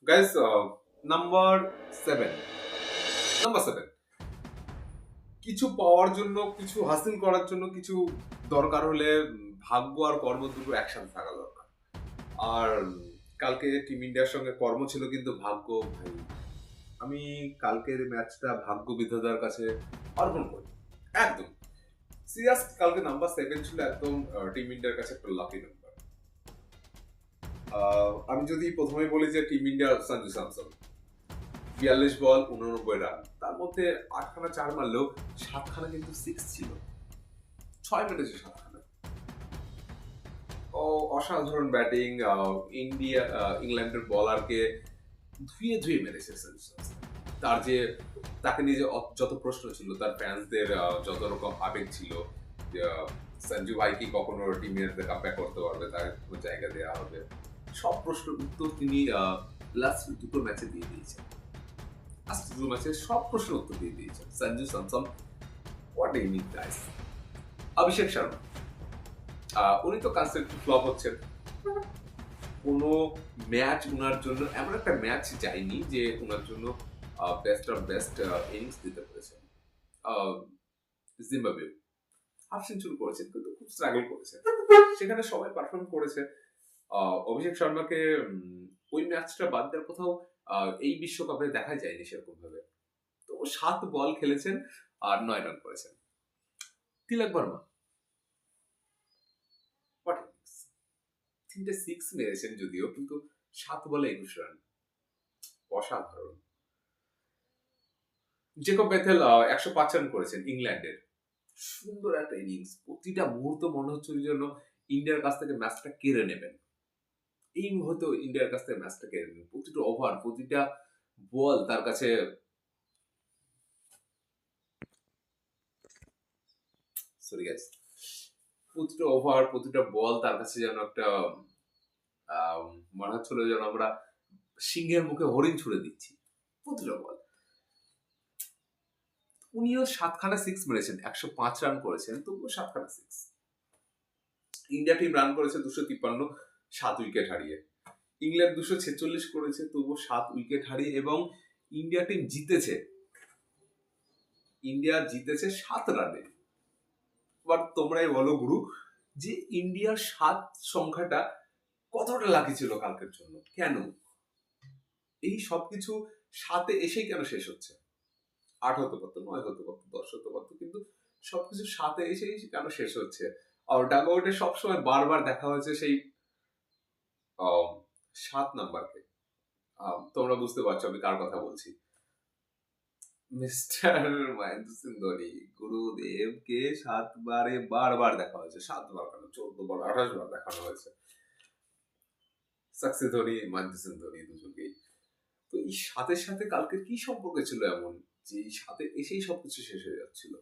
Guys, number 7 number 7 কিছু পাওয়ার জন্য, কিছু হাসিল করার জন্য, কিছু দরকার হলে ভাগ্য আর কর্ম দুটো একসাথে থাকা দরকার। আর কালকে টিম ইন্ডিয়ার সঙ্গে কর্ম ছিল, কিন্তু ভাগ্য ভাই, আমি কালকের ম্যাচটা ভাগ্য বিধাতার কাছে অর্পণ করি। একদম সিরিয়াস, কালকে নাম্বার 7 ছিল একদম টিম ইন্ডিয়ার কাছে একটা লাকি নাম্বার। আমি যদি প্রথমে বলি যে টিম ইন্ডিয়ার সঞ্জু স্যামসন 42 বল 89 রান, তার মধ্যে 8খানা 4 মারলেও 7খানা কিন্তু 6 ছিল। 6 মেরেছে 7খানা। ও অসাধারণ ব্যাটিং। ইংল্যান্ডের বলারকে ধুয়ে ধুয়ে মেরেছে সঞ্জু স্যামসন। তার যে তাকে নিয়ে যে যত প্রশ্ন ছিল, তার ফ্যান্সদের যত রকম আবেগ ছিল, সঞ্জু ভাই কি কখনো টিমের কামব্যাক করতে পারবে, তার কোনো জায়গা দেওয়া হবে, সব প্রশ্নের উত্তর তিনি লাস্ট দুটো ম্যাচে দিয়ে দিয়েছেন। লাস্ট দুটো ম্যাচে সব প্রশ্নের উত্তর দিয়ে দিয়েছেন Sanju Samson. What a innings guys. Abhishek Sharma, উনি তো কনস্ট্যান্ট ফ্লপ হচ্ছেন। কোনো ম্যাচ উনার জন্য, এমন একটা ম্যাচ যায়নি যে উনার জন্য বেস্ট অফ বেস্ট ইনিংস দিতে পেরেছেন। জিম্বাবুয়ে হাফ সেঞ্চুরি করেছেন, কিন্তু খুব স্ট্রাগল করেছেন। সেখানে সবাই পারফর্ম করেছে। অভিষেক শর্মাকে ওই ম্যাচটা বাদ দেওয়ার কোথাও এই বিশ্বকাপে দেখা যায়নি সেরকম ভাবে। তো 7 বল খেলেছেন আর 9 রান করেছেন। তিলক বর্মা, হোয়াট ইনিংস! 3টে 6 মেরেছেন যদিও, কিন্তু 7 বলে 21 রান, অসাধারণ। জেকব বেথেল 105 রান করেছেন ইংল্যান্ডের। সুন্দর একটা ইনিংস। প্রতিটা মুহূর্ত মনে হচ্ছিল যেন ইন্ডিয়ার কাছ থেকে ম্যাচটা কেড়ে নেবেন। এই মুহূর্তে ইন্ডিয়ার কাছ থেকে ম্যাচটা কেড়ে নেবেন। প্রতিটা ওভার, প্রতিটা বল তার কাছে, সরি গাইস, প্রতিটা ওভার, প্রতিটা বল তার কাছে যেন একটা মনে হচ্ছিল যেন আমরা সিংহের মুখে হরিণ ছুড়ে দিচ্ছি। প্রতিটা বল। উনিও 7খানা 6 মেরেছেন, 105 রান করেছেন, তবুও 7খানা 6। ইন্ডিয়া টিম রান করেছে 253, 7 উইকেট হারিয়ে। ইংল্যান্ড 246 করেছে, তবুও 7 উইকেট হারিয়ে, এবং ইন্ডিয়া টিম জিতেছে। ইন্ডিয়া জিতেছে 7 রানে। বাট তোমরাই বলো গুরু, যে ইন্ডিয়ার 7 সংখ্যাটা কতটা লাকি ছিল কালকের জন্য? কেন এই সবকিছু 7-এ এসেই কেন শেষ হচ্ছে? 8 হতে পারতো, 9 হতে পারতো, 10 হতে পারতো, কিন্তু সবকিছু 7-এ এসেই কেন শেষ হচ্ছে? আর ডাগআউটে সবসময় বারবার দেখা হয়েছে সেই 7 নাম্বারকে। তোমরা বুঝতে পারছো আমি কার কথা বলছি। মিস্টার মহেন্দ্র সিং ধোনি, গুরুদেবকে 7 বারে বারবার দেখা হয়েছে। 7 বার কেন, 14 বার, 28 বার দেখানো হয়েছে সাক্ষী ধোনি, মহেন্দ্র সিং ধোনি দুজনকেই। তো এই 7-এর সাথে কালকে কি সম্পর্ক ছিল এমন যে এই 7-এ এসেই সবকিছু শেষ হয়ে যাচ্ছিল?